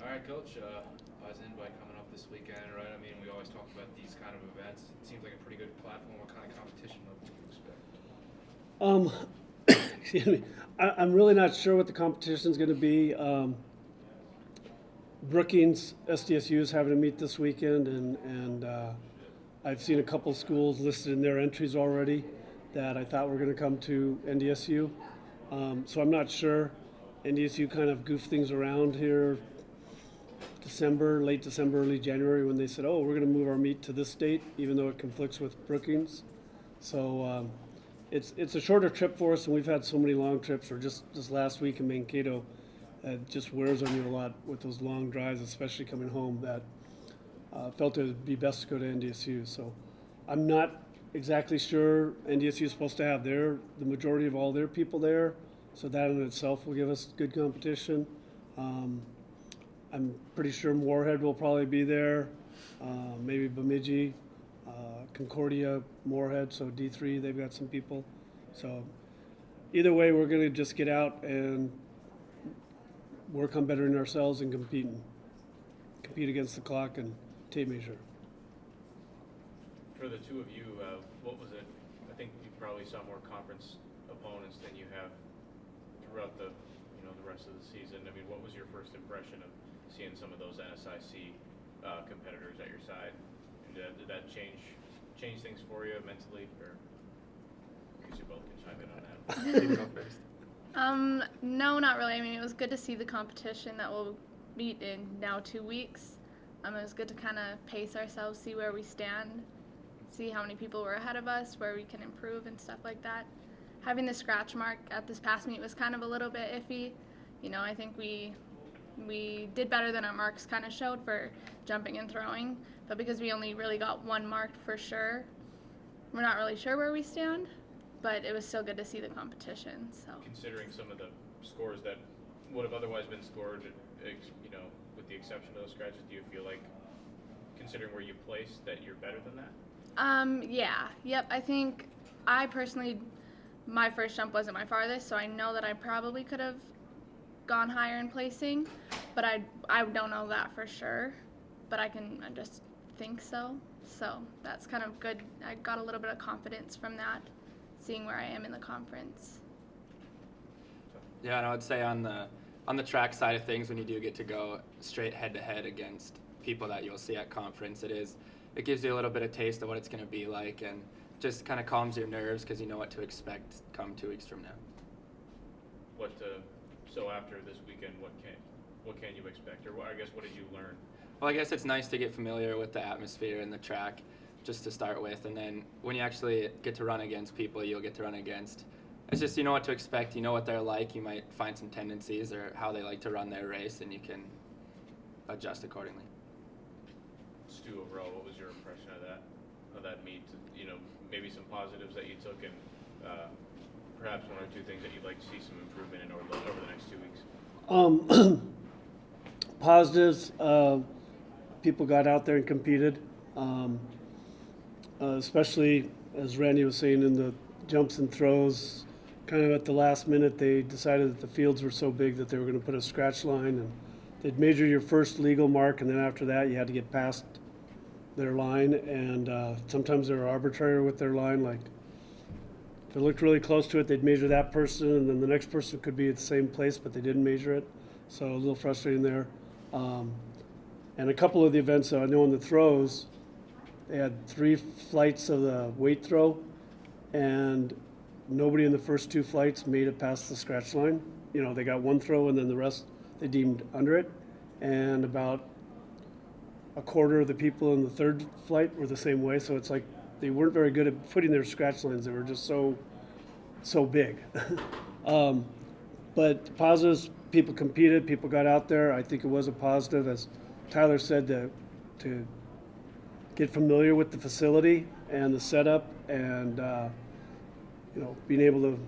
All right, Coach. How's invite coming up this weekend, right? I mean, we always talk about these kind of events. It seems like a pretty good platform. What kind of competition level do you expect? Um, excuse me. I'm really not sure what the competition is going to be. Brookings SDSU is having a meet this weekend, and I've seen a couple schools listed in their entries already that I thought were going to come to NDSU. So I'm not sure. NDSU kind of goofed things around here December, late December, early January when they said, "Oh, we're going to move our meet to this date," even though it conflicts with Brookings. So it's a shorter trip for us, and we've had so many long trips. Or just this last week in Mankato, it just wears on you a lot with those long drives, especially coming home. That felt it would be best to go to NDSU. So I'm not exactly sure. NDSU is supposed to have the majority of all their people there, so that in itself will give us good competition. Um, I'm pretty sure Moorhead will probably be there, maybe Bemidji, Concordia, Moorhead, so D3, they've got some people. So either way, we're going to just get out and work on bettering ourselves and compete against the clock and tape measure. For the two of you, what was it? I think you probably saw more conference opponents than you have throughout the rest of the season. I mean, what was your first impression of seeing some of those NSIC competitors at your side? And did that change things for you mentally, or because you both can chime in on that? You go first. No, not really. I mean, it was good to see the competition that we'll meet in now 2 weeks. It was good to kind of pace ourselves, see where we stand, see how many people were ahead of us, where we can improve and stuff like that. Having the scratch mark at this past meet was kind of a little bit iffy. I think we did better than our marks kind of showed for jumping and throwing, but because we only really got one marked for sure, we're not really sure where we stand, but it was still good to see the competition. So considering some of the scores that would have otherwise been scored, with the exception of those scratches, do you feel like, considering where you placed, that you're better than that? Yep. I think I personally, my first jump wasn't my farthest, so I know that I probably could have gone higher in placing, but I don't know that for sure, but I just think so. So that's kind of good. I got a little bit of confidence from that, seeing where I am in the conference. Yeah, and I would say on the track side of things, when you do get to go straight head to head against people that you'll see at conference, it gives you a little bit of taste of what it's going to be like, and just kind of calms your nerves because you know what to expect come 2 weeks from now. So after this weekend, what can you expect, or I guess what did you learn? Well, I guess it's nice to get familiar with the atmosphere and the track just to start with, and then when you actually get to run against people you'll get to run against, it's just you know what to expect, you know what they're like, you might find some tendencies or how they like to run their race, and you can adjust accordingly. Stu, overall, what was your impression of that meet? Maybe some positives that you took, and perhaps one or two things that you'd like to see some improvement in over the next 2 weeks. Positives, people got out there and competed, especially as Randy was saying in the jumps and throws. Kind of at the last minute, they decided that the fields were so big that they were going to put a scratch line, and they'd measure your first legal mark, and then after that you had to get past their line, and sometimes they were arbitrary with their line. Like if it looked really close to it, they'd measure that person, and then the next person could be at the same place, but they didn't measure it. So a little frustrating there. And a couple of the events I know in the throws, they had 3 flights of the weight throw, and nobody in the first 2 flights made it past the scratch line. They got 1 throw, and then the rest they deemed under it. And about a quarter of the people in the third flight were the same way. So it's like they weren't very good at putting their scratch lines. They were just so big. But positives, people competed, people got out there. I think it was a positive, as Tyler said, to get familiar with the facility and the setup, and being able to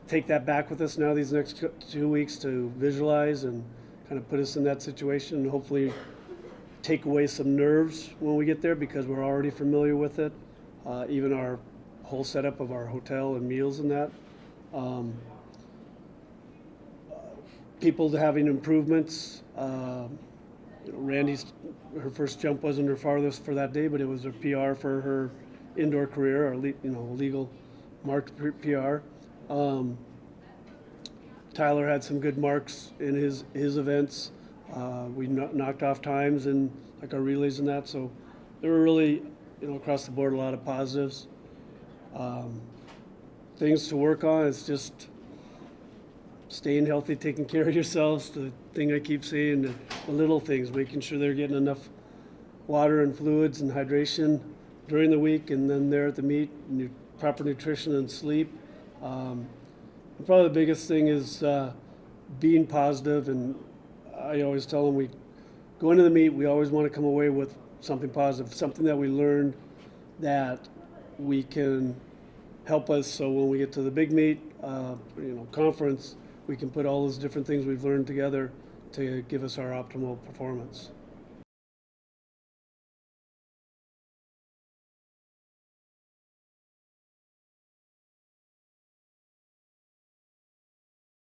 take that back with us now these next 2 weeks to visualize and kind of put us in that situation, and hopefully take away some nerves when we get there because we're already familiar with it. Even our whole setup of our hotel and meals and that. People having improvements, Randy's, her first jump wasn't her farthest for that day, but it was her PR for her indoor career, or legal marked PR. Tyler had some good marks in his events. We knocked off times in like our relays and that, so there were really, across the board, a lot of positives. Things to work on is just staying healthy, taking care of yourselves. The thing I keep saying, the little things, making sure they're getting enough water and fluids and hydration during the week, and then there at the meet, proper nutrition and sleep. And probably the biggest thing is being positive, and I always tell them, we go into the meet, we always want to come away with something positive, something that we learned that we can help us, so when we get to the big meet, conference, we can put all those different things we've learned together to give us our optimal performance.